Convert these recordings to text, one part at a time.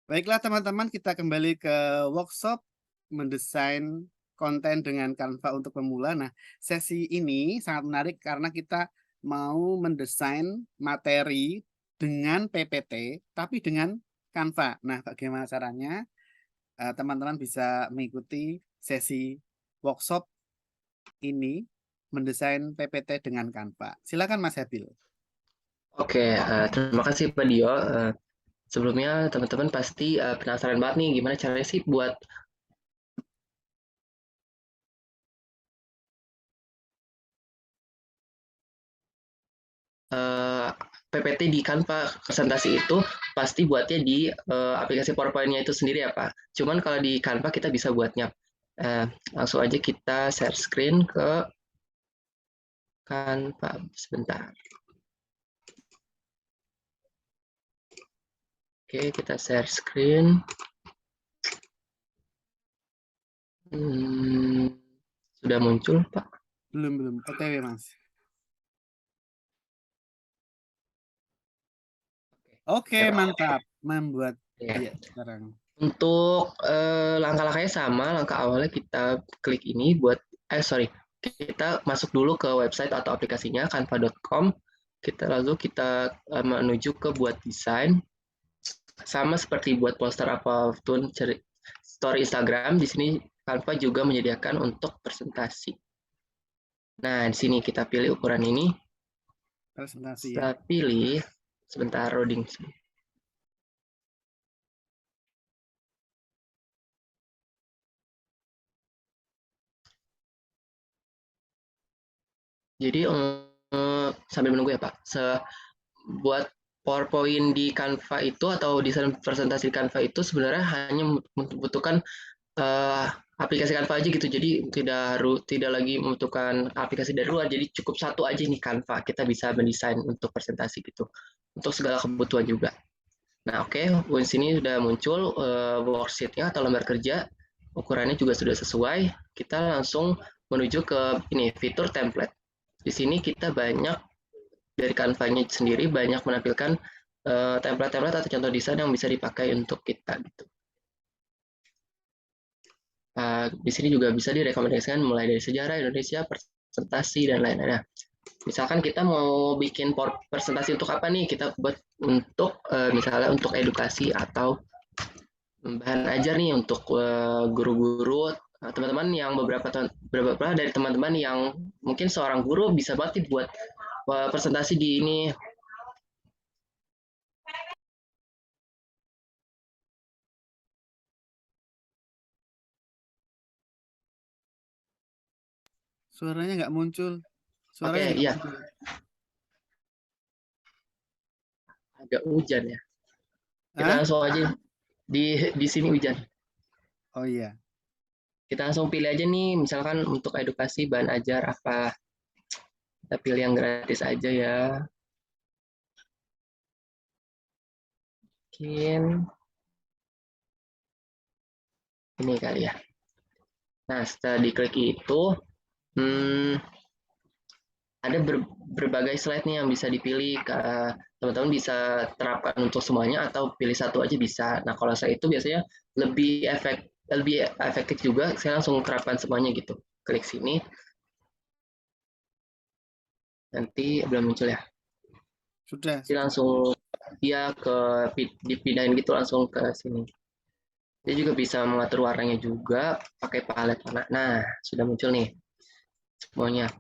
Baiklah teman-teman, kita kembali ke workshop mendesain konten dengan Canva untuk pemula. Nah, sesi ini sangat menarik karena kita mau mendesain materi dengan PPT, tapi dengan Canva. Nah, bagaimana caranya? Teman-teman bisa mengikuti sesi workshop ini mendesain PPT dengan Canva. Silakan Mas Habil. Oke, terima kasih Pak Dio. Sebelumnya teman-teman pasti penasaran banget nih gimana caranya sih buat eh, PPT di Canva. Presentasi itu pasti buatnya di aplikasi PowerPoint-nya itu sendiri ya Pak. Cuman kalau di Canva kita bisa buatnya. Langsung aja kita share screen ke Canva. Sebentar. Oke, kita share screen. Hmm, sudah muncul Pak. Belum, OTW Mas. Oke, Oke Pak. mantap. Membuat, Ya. iya, sekarang. Untuk langkah-langkahnya sama, langkah awalnya kita klik ini buat, sorry, kita masuk dulu ke website atau aplikasinya canva.com. Kita menuju ke buat desain, sama seperti buat poster apapun story Instagram. Di sini Canva juga menyediakan untuk presentasi. Nah, di sini kita pilih ukuran ini. Presentasi ya. Setelah pilih, sebentar loading. Jadi sambil menunggu ya Pak. Buat PowerPoint di Canva itu atau desain presentasi di Canva itu sebenarnya hanya membutuhkan uh, aplikasi Canva aja gitu. Jadi tidak lagi membutuhkan aplikasi dari luar. Jadi cukup satu aja nih Canva. Kita bisa mendesain untuk presentasi gitu. Untuk segala kebutuhan juga. Nah, oke, di sini sudah muncul worksheet-nya atau lembar kerja. Ukurannya juga sudah sesuai. Kita langsung menuju ke ini fitur template. Di sini kita banyak dari Canva-nya sendiri banyak menampilkan template-template atau contoh desain yang bisa dipakai untuk kita gitu. Di sini juga bisa direkomendasikan mulai dari sejarah Indonesia, presentasi dan lain-lain. Nah, misalkan kita mau bikin presentasi untuk apa nih? Kita buat untuk misalnya untuk edukasi atau bahan ajar nih untuk guru-guru, teman-teman yang beberapa dari teman-teman yang mungkin seorang guru bisa banget buat presentasi di ini. Suaranya nggak muncul. Oke, Suaranya nggak iya, muncul. agak hujan ya. Kita Ah? langsung aja di sini hujan. Oh iya. Kita langsung pilih aja nih, misalkan untuk edukasi bahan ajar apa. Kita pilih yang gratis aja ya. Mungkin ini kali ya. Nah, setelah diklik itu, hmm, ada berbagai slide nih yang bisa dipilih. Teman-teman bisa terapkan untuk semuanya atau pilih satu aja bisa. Nah, kalau saya itu biasanya lebih efektif juga. Saya langsung terapkan semuanya gitu. Klik sini, nanti belum muncul ya. Sudah, Jadi sudah. langsung dia dipindahin gitu langsung ke sini. Dia juga bisa mengatur warnanya juga pakai palet warna. Nah, sudah muncul nih semuanya.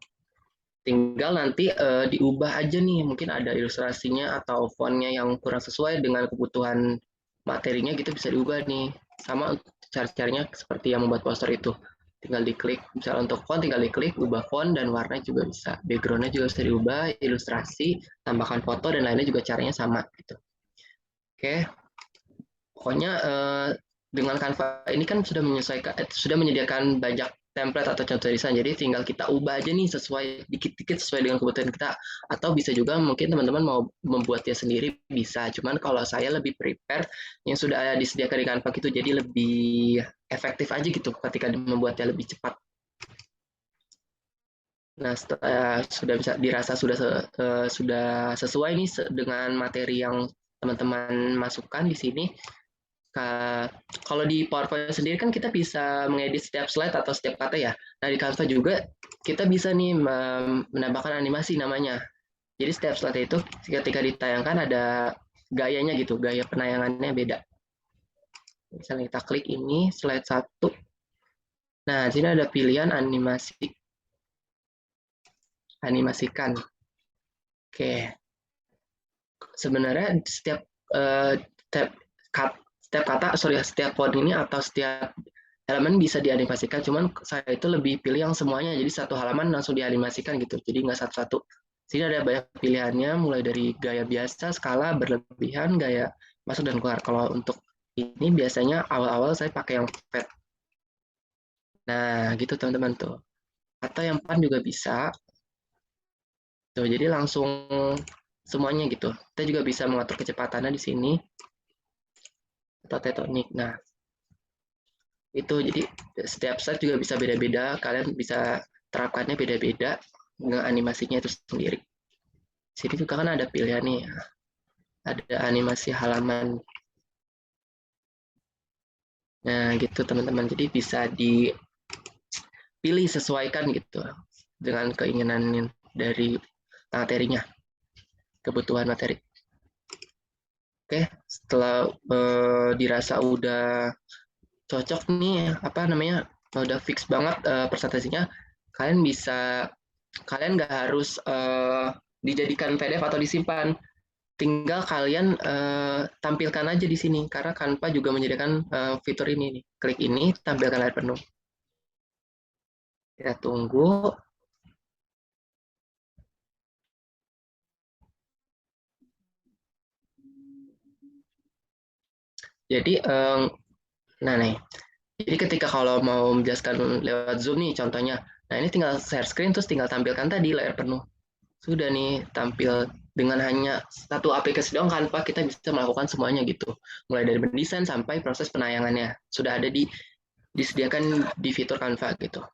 Tinggal nanti diubah aja nih, mungkin ada ilustrasinya atau fontnya yang kurang sesuai dengan kebutuhan materinya gitu bisa diubah nih. Sama cara-caranya seperti yang membuat poster itu. Tinggal diklik, misalnya untuk font tinggal diklik, ubah font dan warna juga bisa. Backgroundnya juga bisa diubah, ilustrasi, tambahkan foto dan lainnya juga caranya sama gitu. Oke, pokoknya dengan Canva ini kan sudah menyediakan banyak template atau contoh desain. Jadi tinggal kita ubah aja nih sesuai dikit-dikit sesuai dengan kebutuhan kita. Atau bisa juga mungkin teman-teman mau membuatnya sendiri bisa. Cuman kalau saya lebih prepare yang sudah ada disediakan di Canva gitu jadi lebih efektif aja gitu ketika membuatnya lebih cepat. Nah, setelah sudah bisa dirasa sudah sesuai nih dengan materi yang teman-teman masukkan di sini, Kalau di PowerPoint sendiri kan kita bisa mengedit setiap slide atau setiap kata ya. Nah di Canva juga kita bisa nih menambahkan animasi namanya. Jadi setiap slide itu ketika ditayangkan ada gayanya gitu, gaya penayangannya beda. Misalnya kita klik ini slide 1. Nah, di sini ada pilihan animasi. Animasikan. Oke. Sebenarnya setiap setiap font ini atau setiap elemen bisa dianimasikan, cuman saya itu lebih pilih yang semuanya, jadi satu halaman langsung dianimasikan gitu, jadi nggak satu-satu. Sini ada banyak pilihannya, mulai dari gaya biasa, skala, berlebihan, gaya masuk dan keluar. Kalau untuk ini biasanya awal-awal saya pakai yang fat. Nah, gitu teman-teman tuh. Atau yang pan juga bisa. Tuh, jadi langsung semuanya gitu. Kita juga bisa mengatur kecepatannya di sini atau tektonik. Nah, itu jadi setiap slide juga bisa beda-beda. Kalian bisa terapkannya beda-beda dengan animasinya itu sendiri. Sini juga kan ada pilihan nih, ada animasi halaman. Nah, gitu teman-teman. Jadi bisa dipilih sesuaikan gitu dengan keinginan dari materinya, kebutuhan materi. Oke, setelah dirasa udah cocok nih, apa namanya, udah fix banget presentasinya, kalian nggak harus dijadikan PDF atau disimpan, tinggal kalian tampilkan aja di sini, karena Canva juga menyediakan fitur ini nih. Klik ini, tampilkan layar penuh. Kita tunggu. Jadi, nah nih, jadi ketika kalau mau menjelaskan lewat Zoom nih contohnya, nah ini tinggal share screen terus tinggal tampilkan tadi layar penuh. Sudah nih tampil dengan hanya satu aplikasi doang Canva kita bisa melakukan semuanya gitu. Mulai dari mendesain sampai proses penayangannya sudah ada disediakan di fitur Canva gitu.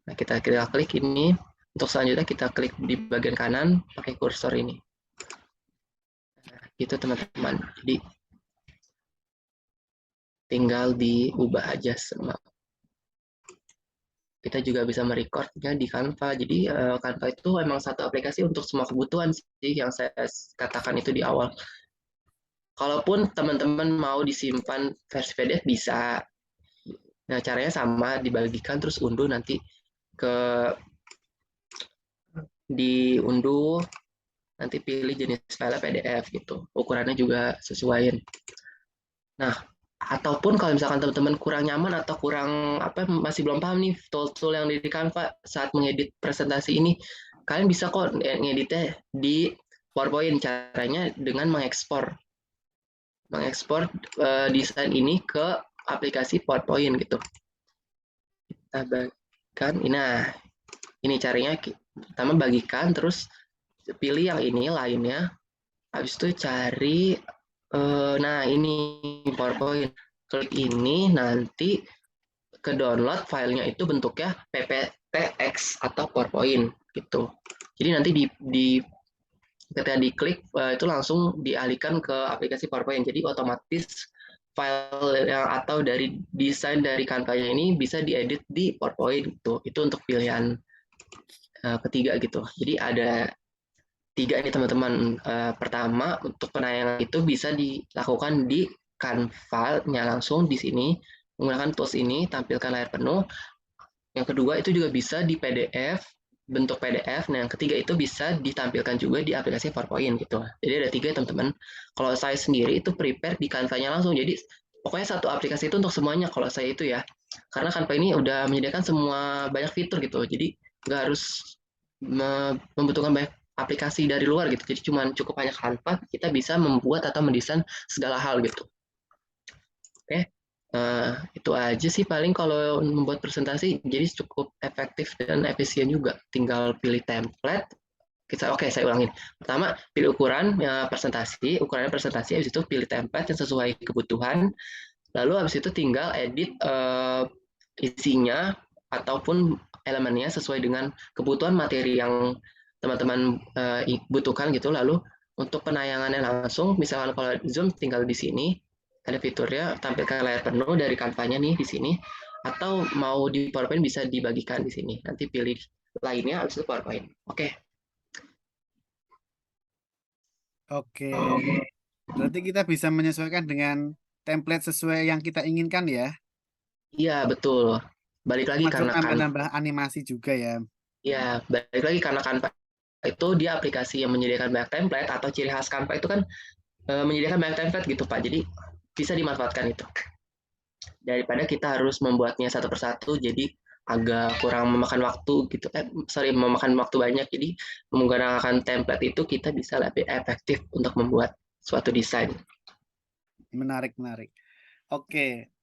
Nah, kita klik ini. Untuk selanjutnya kita klik di bagian kanan pakai kursor ini. Nah, gitu teman-teman. Jadi tinggal diubah aja semua. Kita juga bisa merecordnya di Canva. Jadi Canva itu memang satu aplikasi untuk semua kebutuhan sih yang saya katakan itu di awal. Kalaupun teman-teman mau disimpan versi PDF bisa. Nah, caranya sama, dibagikan terus unduh nanti ke diunduh, nanti pilih jenis file PDF gitu. Ukurannya juga sesuaiin. Nah, ataupun kalau misalkan teman-teman kurang nyaman atau kurang masih belum paham nih tool-tool yang di Canva saat mengedit presentasi ini, kalian bisa kok ngeditnya di PowerPoint. Caranya dengan mengekspor desain ini ke aplikasi PowerPoint gitu. Kita bagikan, nah ini caranya. Pertama bagikan, terus pilih yang ini lainnya, habis itu cari nah ini PowerPoint, klik ini, nanti ke download filenya itu bentuknya PPTX atau PowerPoint gitu. Jadi nanti ketika diklik itu langsung dialihkan ke aplikasi PowerPoint. Jadi otomatis file yang atau dari desain dari Canva-nya ini bisa diedit di PowerPoint gitu. Itu untuk pilihan ketiga gitu. Jadi ada 3 ini teman-teman. Pertama, untuk penayangan itu bisa dilakukan di Canva-nya langsung di sini menggunakan tools ini, tampilkan layar penuh. Yang kedua itu juga bisa di PDF, bentuk PDF. Nah, yang ketiga itu bisa ditampilkan juga di aplikasi PowerPoint gitu. Jadi ada 3 teman-teman. Kalau saya sendiri itu prepare di Canva-nya langsung. Jadi pokoknya satu aplikasi itu untuk semuanya kalau saya itu ya. Karena Canva ini udah menyediakan semua banyak fitur gitu. Jadi nggak harus membutuhkan banyak aplikasi dari luar gitu. Jadi cuma cukup hanya Canva, kita bisa membuat atau mendesain segala hal gitu. Oke, itu aja sih paling kalau membuat presentasi. Jadi cukup efektif dan efisien juga. Tinggal pilih template. Oke, saya ulangin. Pertama, pilih ukuran presentasi. Ukurannya presentasi, habis itu pilih template yang sesuai kebutuhan. Lalu habis itu tinggal edit isinya ataupun elemennya sesuai dengan kebutuhan materi yang teman-teman butuhkan gitu. Lalu untuk penayangannya langsung, misalkan kalau Zoom tinggal di sini, ada fiturnya tampilkan layar penuh dari Canva-nya nih di sini, atau mau di PowerPoint bisa dibagikan di sini. Nanti pilih lainnya, habis itu PowerPoint. Oke. Oke. Berarti kita bisa menyesuaikan dengan template sesuai yang kita inginkan ya. Iya, betul. Balik lagi Termasuk karena Canva, nambah-nambah animasi juga ya. ya, balik lagi karena Canva itu dia aplikasi yang menyediakan banyak template atau ciri khas Canva itu kan menyediakan banyak template gitu Pak. Jadi bisa dimanfaatkan itu. Daripada kita harus membuatnya satu persatu, jadi agak kurang memakan waktu gitu. Memakan waktu banyak. Jadi menggunakan template itu kita bisa lebih efektif untuk membuat suatu desain. Menarik, menarik. Oke.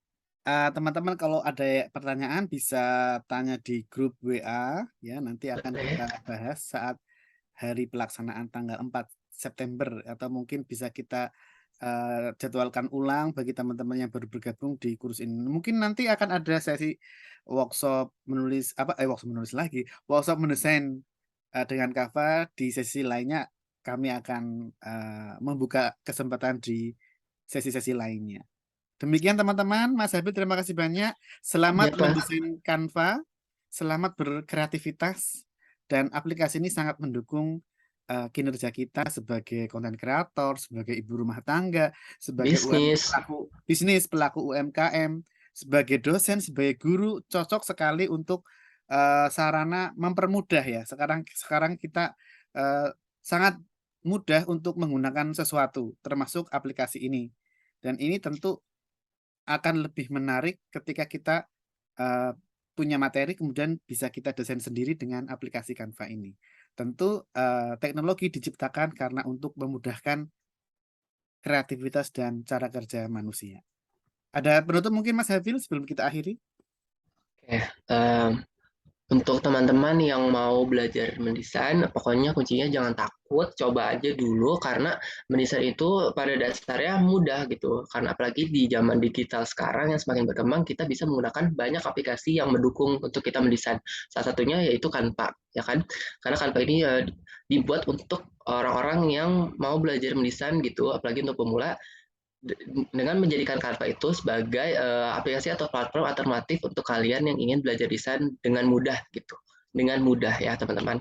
Teman-teman kalau ada pertanyaan bisa tanya di grup WA ya, nanti akan kita bahas saat hari pelaksanaan tanggal 4 September atau mungkin bisa kita jadwalkan ulang bagi teman-teman yang baru bergabung di kursus ini. Mungkin nanti akan ada sesi workshop menulis workshop menulis lagi, workshop mendesain dengan Canva. Di sesi lainnya kami akan membuka kesempatan di sesi-sesi lainnya. Demikian teman-teman, Mas Habil terima kasih banyak. Ya Selamat Pak, mendesain Canva, selamat berkreativitas, dan aplikasi ini sangat mendukung kinerja kita sebagai konten kreator, sebagai ibu rumah tangga, sebagai bisnis. pelaku bisnis, pelaku UMKM, sebagai dosen, sebagai guru, cocok sekali untuk sarana mempermudah ya. Sekarang kita sangat mudah untuk menggunakan sesuatu, termasuk aplikasi ini. Dan ini tentu akan lebih menarik ketika kita uh, punya materi kemudian bisa kita desain sendiri dengan aplikasi Canva ini. Tentu teknologi diciptakan karena untuk memudahkan kreativitas dan cara kerja manusia. Ada penutup mungkin Mas Hafil sebelum kita akhiri? Oke, untuk teman-teman yang mau belajar mendesain, pokoknya kuncinya jangan takut, coba aja dulu karena mendesain itu pada dasarnya mudah gitu. Karena apalagi di zaman digital sekarang yang semakin berkembang, kita bisa menggunakan banyak aplikasi yang mendukung untuk kita mendesain. Salah satunya yaitu Canva, ya kan? Karena Canva ini dibuat untuk orang-orang yang mau belajar mendesain gitu, apalagi untuk pemula dengan menjadikan Canva itu sebagai aplikasi atau platform alternatif untuk kalian yang ingin belajar desain dengan mudah gitu. Dengan mudah ya teman-teman.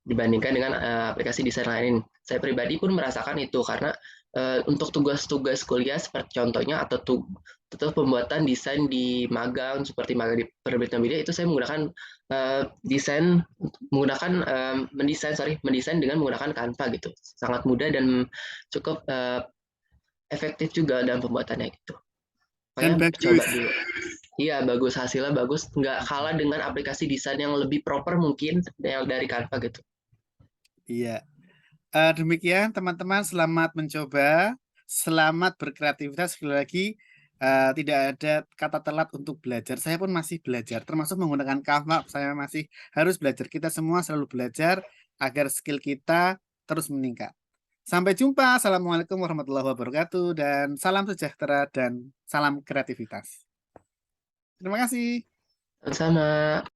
Dibandingkan dengan aplikasi desain lain. Saya pribadi pun merasakan itu karena untuk tugas-tugas kuliah seperti contohnya atau pembuatan desain di magang seperti magang di penerbitan media itu saya menggunakan desain menggunakan mendesain dengan menggunakan Canva gitu. Sangat mudah dan cukup efektif juga dalam pembuatannya gitu. Dan Makanya coba bagus. dulu. Iya, bagus hasilnya bagus. Nggak kalah dengan aplikasi desain yang lebih proper mungkin yang dari Canva gitu. Iya. Demikian teman-teman, selamat mencoba, selamat berkreativitas. Sekali lagi, tidak ada kata telat untuk belajar. Saya pun masih belajar, termasuk menggunakan Canva. Saya masih harus belajar. Kita semua selalu belajar agar skill kita terus meningkat. Sampai jumpa. Assalamualaikum warahmatullahi wabarakatuh dan salam sejahtera dan salam kreativitas. Terima kasih. Sama.